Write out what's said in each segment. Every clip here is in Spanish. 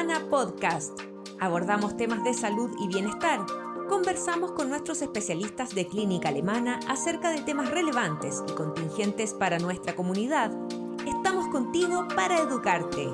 Alemana Podcast. Abordamos temas de salud y bienestar. Conversamos con nuestros especialistas de clínica alemana acerca de temas relevantes y contingentes para nuestra comunidad. Estamos contigo para educarte.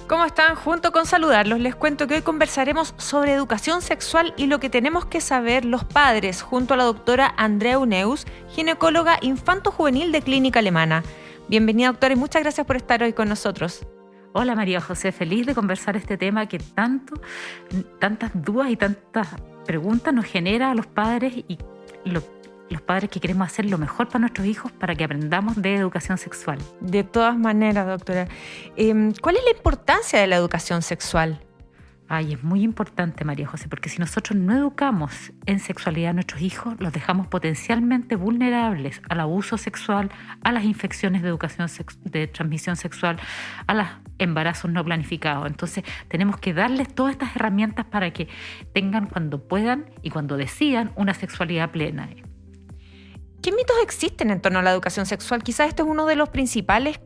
¿Cómo están? Junto con saludarlos, les cuento que hoy conversaremos sobre educación sexual y lo que tenemos que saber los padres, junto a la doctora Andrea Uneus, ginecóloga infanto-juvenil de Clínica Alemana. Bienvenida, doctora, y muchas gracias por estar hoy con nosotros. Hola María José, feliz de conversar este tema que tantas dudas y tantas preguntas nos genera a los padres y los padres que queremos hacer lo mejor para nuestros hijos para que aprendamos de educación sexual. De todas maneras, doctora, ¿cuál es la importancia de la educación sexual? Es muy importante, María José, porque si nosotros no educamos en sexualidad a nuestros hijos, los dejamos potencialmente vulnerables al abuso sexual, a las infecciones de transmisión sexual, a los embarazos no planificados. Entonces, tenemos que darles todas estas herramientas para que tengan, cuando puedan y cuando decidan, una sexualidad plena. ¿Qué mitos existen en torno a la educación sexual? Quizás este es uno de los principales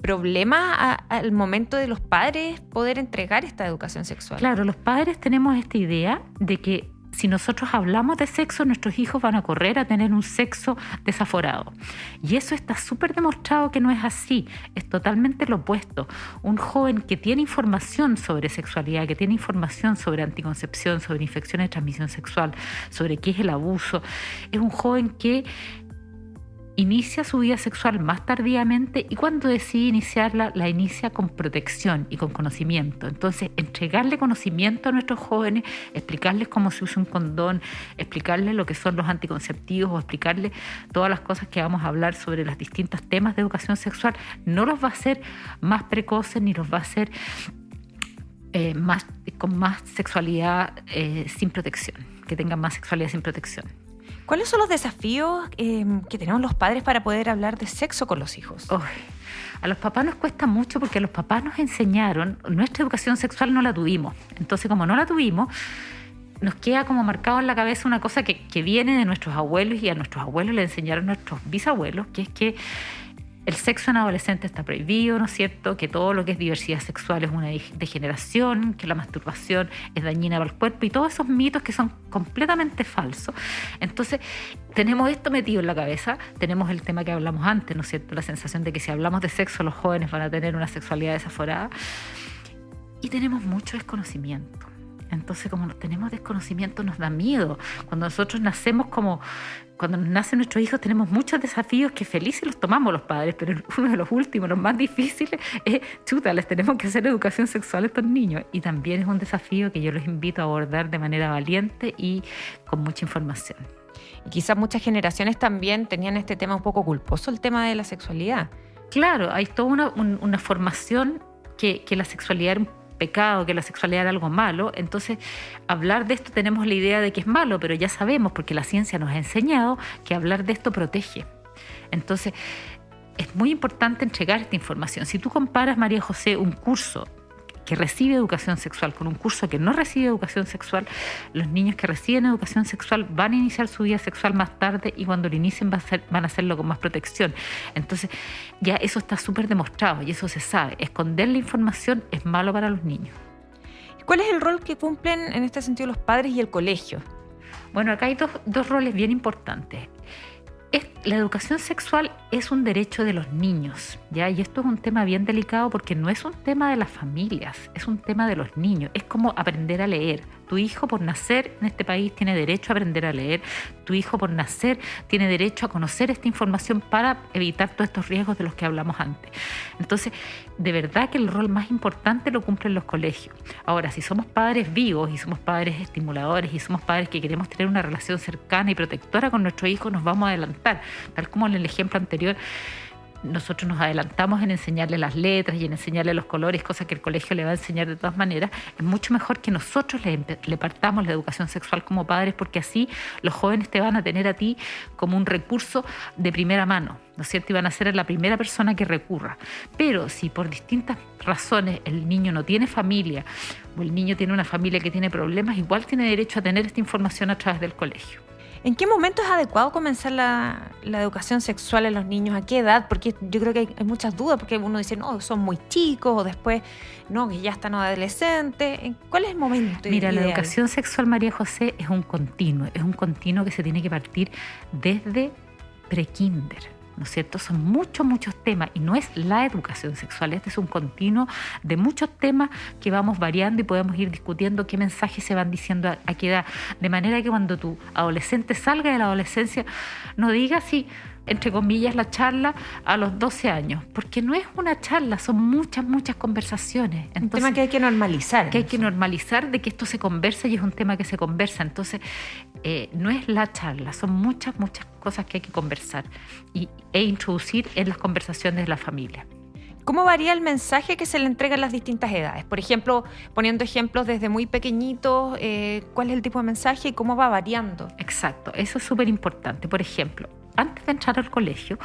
problemas al momento de los padres poder entregar esta educación sexual. Claro, los padres tenemos esta idea de que si nosotros hablamos de sexo, nuestros hijos van a correr a tener un sexo desaforado. Y eso está súper demostrado que no es así. Es totalmente lo opuesto. Un joven que tiene información sobre sexualidad, que tiene información sobre anticoncepción, sobre infecciones de transmisión sexual, sobre qué es el abuso, es un joven que inicia su vida sexual más tardíamente y cuando decide iniciarla, la inicia con protección y con conocimiento. Entonces, entregarle conocimiento a nuestros jóvenes, explicarles cómo se usa un condón, explicarles lo que son los anticonceptivos o explicarles todas las cosas que vamos a hablar sobre los distintos temas de educación sexual, no los va a hacer más precoces ni los va a hacer con más sexualidad sin protección, que tengan más sexualidad sin protección. ¿Cuáles son los desafíos que tenemos los padres para poder hablar de sexo con los hijos? A los papás nos cuesta mucho porque a los papás nos enseñaron, nuestra educación sexual no la tuvimos. Entonces, como no la tuvimos, nos queda como marcado en la cabeza una cosa que viene de nuestros abuelos y a nuestros abuelos le enseñaron nuestros bisabuelos, que es que el sexo en adolescente está prohibido, ¿no es cierto? Que todo lo que es diversidad sexual es una degeneración, que la masturbación es dañina para el cuerpo y todos esos mitos que son completamente falsos. Entonces, tenemos esto metido en la cabeza, tenemos el tema que hablamos antes, ¿no es cierto? La sensación de que si hablamos de sexo, los jóvenes van a tener una sexualidad desaforada y tenemos mucho desconocimiento. Entonces, como tenemos desconocimiento, nos da miedo. Cuando nosotros nacemos cuando nos nacen nuestros hijos, tenemos muchos desafíos que felices los tomamos los padres, pero uno de los últimos, los más difíciles, es, les tenemos que hacer educación sexual a estos niños. Y también es un desafío que yo los invito a abordar de manera valiente y con mucha información. Y quizás muchas generaciones también tenían este tema un poco culposo, el tema de la sexualidad. Claro, hay toda una formación que la sexualidad era un pecado, que la sexualidad era algo malo. Entonces, hablar de esto tenemos la idea de que es malo, pero ya sabemos, porque la ciencia nos ha enseñado que hablar de esto protege. Entonces, es muy importante entregar esta información. Si tú comparas, María José, un curso que recibe educación sexual con un curso que no recibe educación sexual, los niños que reciben educación sexual van a iniciar su vida sexual más tarde y cuando lo inicien van a hacerlo con más protección. Entonces, ya eso está súper demostrado y eso se sabe. Esconder la información es malo para los niños. ¿Cuál es el rol que cumplen en este sentido los padres y el colegio? Bueno, acá hay dos roles bien importantes. La educación sexual es un derecho de los niños, ¿ya? Y esto es un tema bien delicado porque no es un tema de las familias, es un tema de los niños. Es como aprender a leer. Tu hijo por nacer en este país tiene derecho a aprender a leer. Tu hijo por nacer tiene derecho a conocer esta información para evitar todos estos riesgos de los que hablamos antes. Entonces, de verdad que el rol más importante lo cumplen los colegios. Ahora, si somos padres vivos y somos padres estimuladores y somos padres que queremos tener una relación cercana y protectora con nuestro hijo, nos vamos a adelantar. Tal como en el ejemplo anterior, nosotros nos adelantamos en enseñarle las letras y en enseñarle los colores, cosas que el colegio le va a enseñar de todas maneras. Es mucho mejor que nosotros le partamos la educación sexual como padres, porque así los jóvenes te van a tener a ti como un recurso de primera mano, ¿no es cierto? Y van a ser la primera persona que recurra. Pero si por distintas razones el niño no tiene familia o el niño tiene una familia que tiene problemas, igual tiene derecho a tener esta información a través del colegio. ¿En qué momento es adecuado comenzar la educación sexual en los niños? ¿A qué edad? Porque yo creo que hay muchas dudas, porque uno dice, no, son muy chicos, o después, no, que ya están adolescentes. ¿Cuál es el momento Mira, ideal? la educación sexual, María José, es un continuo que se tiene que partir desde prekinder, ¿no es cierto? Son muchos temas y no es la educación sexual, este es un continuo de muchos temas que vamos variando y podemos ir discutiendo qué mensajes se van diciendo a qué edad, de manera que cuando tu adolescente salga de la adolescencia no diga si, entre comillas, la charla a los 12 años, porque no es una charla, son muchas conversaciones. Entonces, un tema que hay que normalizar. Que hay que normalizar de que esto se conversa y es un tema que se conversa. Entonces, no es la charla, son muchas cosas que hay que conversar e introducir en las conversaciones de la familia. ¿Cómo varía el mensaje que se le entrega a las distintas edades? Por ejemplo, poniendo ejemplos desde muy pequeñitos, ¿cuál es el tipo de mensaje y cómo va variando? Exacto, eso es súper importante. Por ejemplo, antes de entrar al colegio,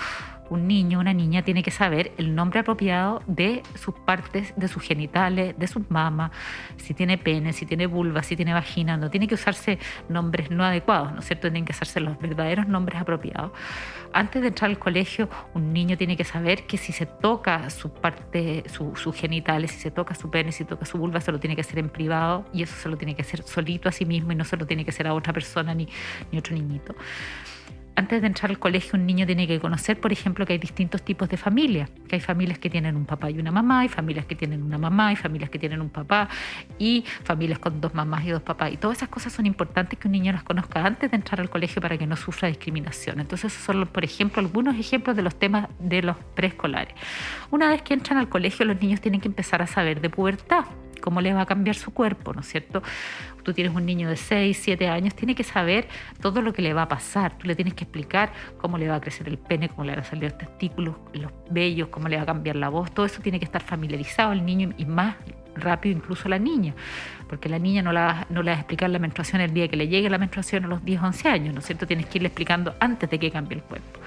un niño o una niña tiene que saber el nombre apropiado de sus partes, de sus genitales, de sus mamas, si tiene pene, si tiene vulva, si tiene vagina. No tiene que usarse nombres no adecuados, ¿no es cierto? Tienen que usarse los verdaderos nombres apropiados. Antes de entrar al colegio, un niño tiene que saber que si se toca su parte, sus genitales, si se toca su pene, si toca su vulva, se lo tiene que hacer en privado y eso se lo tiene que hacer solito a sí mismo y no se lo tiene que hacer a otra persona ni otro niñito. Antes de entrar al colegio, un niño tiene que conocer, por ejemplo, que hay distintos tipos de familias, que hay familias que tienen un papá y una mamá, hay familias que tienen una mamá, hay familias que tienen un papá, y familias con 2 mamás y 2 papás. Y todas esas cosas son importantes que un niño las conozca antes de entrar al colegio para que no sufra discriminación. Entonces, esos son, por ejemplo, algunos ejemplos de los temas de los preescolares. Una vez que entran al colegio, los niños tienen que empezar a saber de pubertad, cómo les va a cambiar su cuerpo, ¿no es cierto? Tú tienes un niño de 6, 7 años, tiene que saber todo lo que le va a pasar. Tú le tienes que explicar cómo le va a crecer el pene, cómo le van a salir los testículos, los vellos, cómo le va a cambiar la voz. Todo eso tiene que estar familiarizado el niño y más rápido incluso la niña, porque la niña no le vas a explicar la menstruación el día que le llegue la menstruación a los 10, 11 años, ¿no es cierto? Tienes que irle explicando antes de que cambie el cuerpo.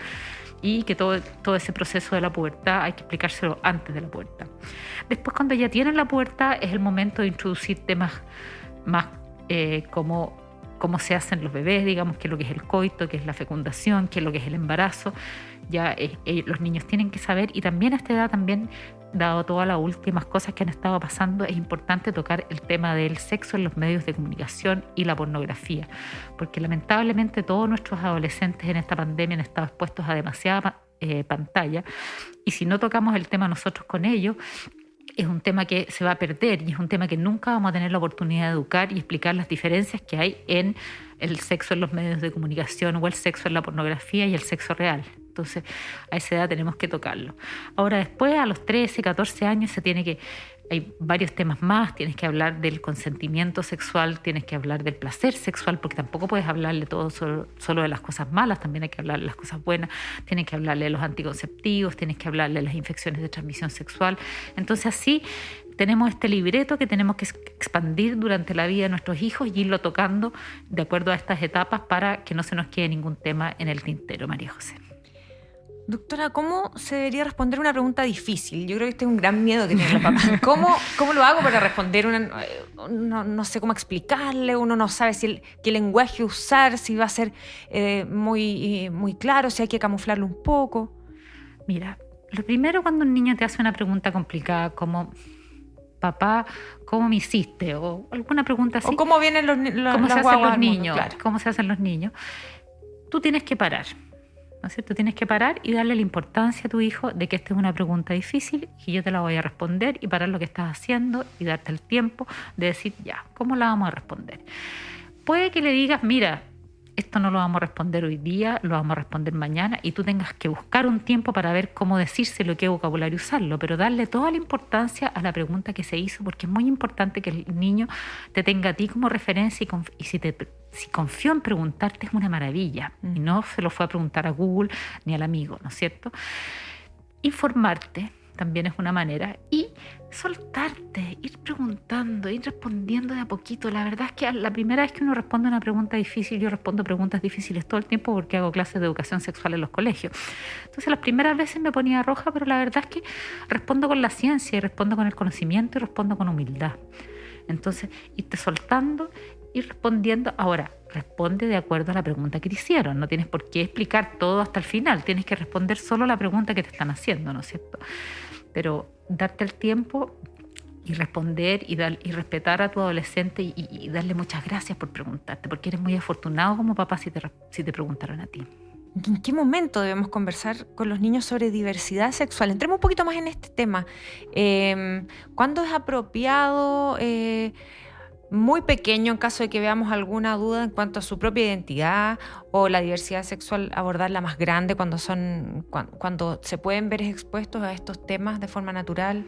Y que todo ese proceso de la pubertad hay que explicárselo antes de la pubertad. Después, cuando ya tienen la pubertad, es el momento de introducir temas más como cómo se hacen los bebés, digamos, qué es lo que es el coito, qué es la fecundación, qué es lo que es el embarazo. Ya los niños tienen que saber, y también a esta edad, también, dado todas las últimas cosas que han estado pasando, es importante tocar el tema del sexo en los medios de comunicación y la pornografía, porque lamentablemente todos nuestros adolescentes en esta pandemia han estado expuestos a demasiada pantalla, y si no tocamos el tema nosotros con ellos, es un tema que se va a perder y es un tema que nunca vamos a tener la oportunidad de educar y explicar las diferencias que hay en el sexo en los medios de comunicación o el sexo en la pornografía y el sexo real. Entonces, a esa edad tenemos que tocarlo. Ahora, después, a los 13, 14 años, hay varios temas más. Tienes que hablar del consentimiento sexual, tienes que hablar del placer sexual, porque tampoco puedes hablarle todo solo de las cosas malas, también hay que hablarle de las cosas buenas. Tienes que hablarle de los anticonceptivos, tienes que hablarle de las infecciones de transmisión sexual. Entonces, así tenemos este libreto que tenemos que expandir durante la vida de nuestros hijos y irlo tocando de acuerdo a estas etapas para que no se nos quede ningún tema en el tintero, María José. Doctora, ¿cómo se debería responder una pregunta difícil? Yo creo que este es un gran miedo que tiene la papá. ¿Cómo lo hago para responder no sé cómo explicarle? Uno no sabe qué lenguaje usar, si va a ser muy claro, si hay que camuflarlo un poco. Mira, lo primero, cuando un niño te hace una pregunta complicada como: papá, ¿cómo me hiciste? O alguna pregunta así. O cómo vienen ¿Cómo se hacen los niños? Claro. ¿Cómo se hacen los niños? Tú tienes que parar, ¿no es cierto? Tienes que parar y darle la importancia a tu hijo de que esta es una pregunta difícil y yo te la voy a responder, y parar lo que estás haciendo y darte el tiempo de decir, ya, ¿cómo la vamos a responder? Puede que le digas, mira, esto no lo vamos a responder hoy día, lo vamos a responder mañana, y tú tengas que buscar un tiempo para ver cómo decírselo, qué vocabulario usarlo, pero darle toda la importancia a la pregunta que se hizo, porque es muy importante que el niño te tenga a ti como referencia, y si confió en preguntarte, es una maravilla, y no se lo fue a preguntar a Google ni al amigo, ¿no es cierto? Informarte también es una manera, y soltarte, ir preguntando, ir respondiendo de a poquito. La verdad es que la primera vez que uno responde una pregunta difícil, yo respondo preguntas difíciles todo el tiempo porque hago clases de educación sexual en los colegios. Entonces, las primeras veces me ponía roja, pero la verdad es que respondo con la ciencia, y respondo con el conocimiento, y respondo con humildad. Entonces, irte soltando y respondiendo. Ahora, responde de acuerdo a la pregunta que te hicieron. No tienes por qué explicar todo hasta el final. Tienes que responder solo la pregunta que te están haciendo, ¿no es cierto? Pero darte el tiempo y responder y respetar a tu adolescente y darle muchas gracias por preguntarte, porque eres muy afortunado como papá si te preguntaron a ti. ¿En qué momento debemos conversar con los niños sobre diversidad sexual? Entremos un poquito más en este tema. ¿Cuándo es apropiado, muy pequeño, en caso de que veamos alguna duda en cuanto a su propia identidad o la diversidad sexual, abordarla más grande cuando se pueden ver expuestos a estos temas de forma natural?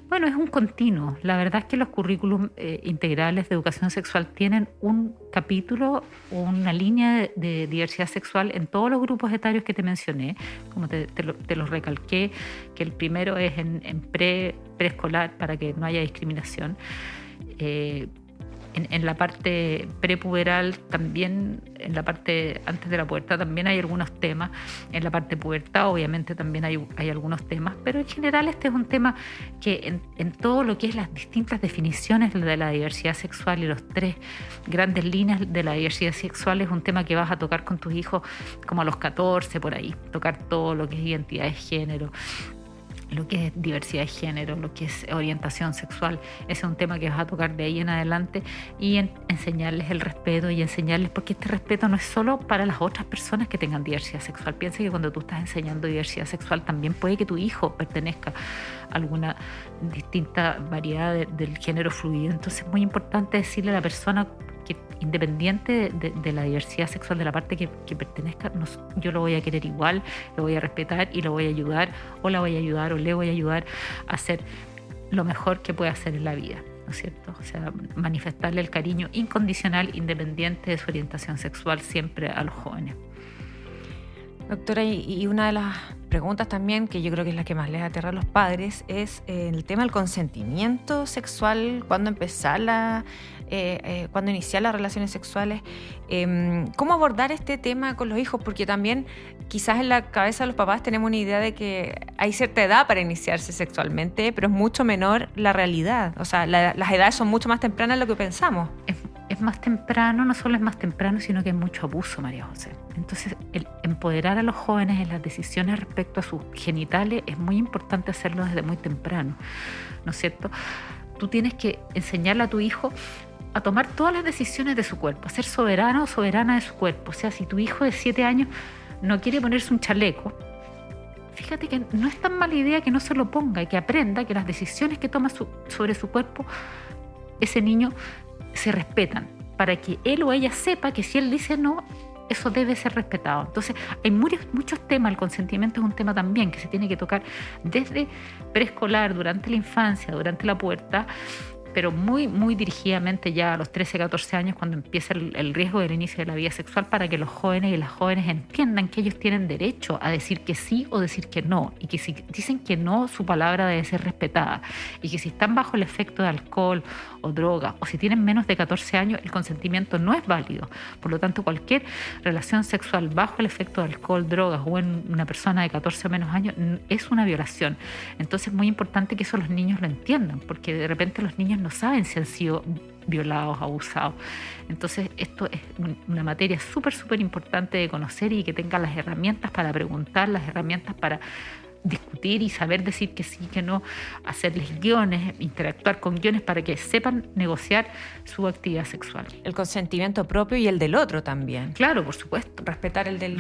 Bueno, es un continuo. La verdad es que los currículums integrales de educación sexual tienen un capítulo o una línea de diversidad sexual en todos los grupos etarios que te mencioné, como te los recalqué, que el primero es en preescolar para que no haya discriminación. En la parte prepuberal también, en la parte antes de la pubertad también hay algunos temas. En la parte pubertad obviamente también hay algunos temas, pero en general este es un tema que en todo lo que es las distintas definiciones de la diversidad sexual y los 3 grandes líneas de la diversidad sexual es un tema que vas a tocar con tus hijos como a los 14 por ahí, tocar todo lo que es identidad de género, lo que es diversidad de género, lo que es orientación sexual. Ese es un tema que vas a tocar de ahí en adelante y enseñarles el respeto y enseñarles, porque este respeto no es solo para las otras personas que tengan diversidad sexual. Piensa que cuando tú estás enseñando diversidad sexual también puede que tu hijo pertenezca a alguna distinta variedad del género fluido. Entonces es muy importante decirle a la persona que independiente de la diversidad sexual, de la parte que pertenezca, yo lo voy a querer igual, lo voy a respetar y lo voy a ayudar, o la voy a ayudar, o le voy a ayudar a hacer lo mejor que pueda hacer en la vida, ¿no es cierto? O sea, manifestarle el cariño incondicional, independiente de su orientación sexual, siempre a los jóvenes. Doctora, y una de las preguntas también, que yo creo que es la que más les aterra a los padres, es el tema del consentimiento sexual, cuándo empezar cuándo iniciar las relaciones sexuales, cómo abordar este tema con los hijos, porque también quizás en la cabeza de los papás tenemos una idea de que hay cierta edad para iniciarse sexualmente, pero es mucho menor la realidad. O sea, las edades son mucho más tempranas de lo que pensamos. Es más temprano, no solo es más temprano, sino que hay mucho abuso, María José. Entonces, el empoderar a los jóvenes en las decisiones respecto a sus genitales es muy importante hacerlo desde muy temprano, ¿no es cierto? Tú tienes que enseñarle a tu hijo a tomar todas las decisiones de su cuerpo, a ser soberano o soberana de su cuerpo. O sea, si tu hijo de 7 años no quiere ponerse un chaleco, fíjate que no es tan mala idea que no se lo ponga y que aprenda que las decisiones que toma sobre su cuerpo, ese niño se respetan, para que él o ella sepa que si él dice no, eso debe ser respetado. Entonces hay muchos temas. El consentimiento es un tema también que se tiene que tocar desde preescolar, durante la infancia, durante la pubertad, pero muy, muy dirigidamente ya a los 13, 14 años, cuando empieza el riesgo del inicio de la vida sexual, para que los jóvenes y las jóvenes entiendan que ellos tienen derecho a decir que sí o decir que no, y que si dicen que no, su palabra debe ser respetada, y que si están bajo el efecto de alcohol o droga, o si tienen menos de 14 años, el consentimiento no es válido. Por lo tanto, cualquier relación sexual bajo el efecto de alcohol, drogas o en una persona de 14 o menos años es una violación. Entonces es muy importante que eso los niños lo entiendan, porque de repente los niños no saben si han sido violados, abusados. Entonces esto es una materia súper, súper importante de conocer, y que tengan las herramientas para preguntar, las herramientas para discutir y saber decir que sí, que no, hacerles guiones, interactuar con guiones para que sepan negociar su actividad sexual. El consentimiento propio y el del otro también. Claro, por supuesto. Respetar el del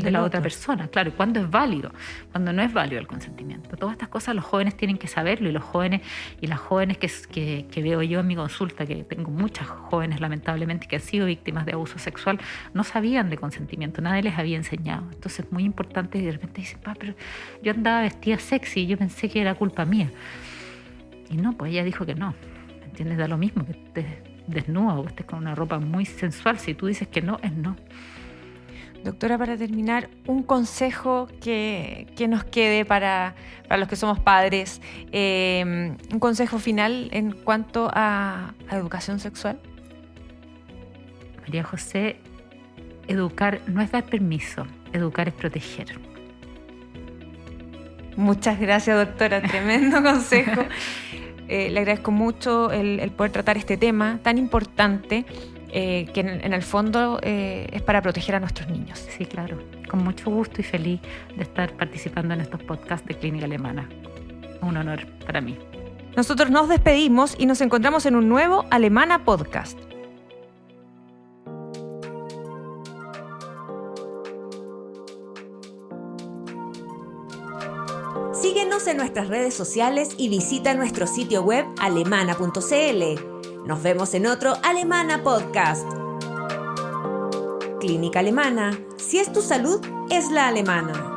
de la otra persona, claro. ¿Y cuándo es válido? Cuando no es válido el consentimiento. Todas estas cosas los jóvenes tienen que saberlo, y los jóvenes y las jóvenes que veo yo en mi consulta, que tengo muchas jóvenes lamentablemente que han sido víctimas de abuso sexual, no sabían de consentimiento, nadie les había enseñado. Entonces es muy importante, y de repente dicen, pero yo andaba vestida sexy y yo pensé que era culpa mía. Y no, pues ella dijo que no. ¿Entiendes? Da lo mismo que estés desnuda o que estés con una ropa muy sensual. Si tú dices que no, es no. Doctora, para terminar, un consejo que nos quede para los que somos padres, un consejo final en cuanto a educación sexual. María José, educar no es dar permiso, educar es proteger. Muchas gracias, doctora, tremendo consejo. Le agradezco mucho el poder tratar este tema tan importante. que en el fondo es para proteger a nuestros niños. Sí, claro. Con mucho gusto y feliz de estar participando en estos podcasts de Clínica Alemana. Un honor para mí. Nosotros nos despedimos y nos encontramos en un nuevo Alemana Podcast. Síguenos en nuestras redes sociales y visita nuestro sitio web alemana.cl. Nos vemos en otro Alemana Podcast. Clínica Alemana. Si es tu salud, es la alemana.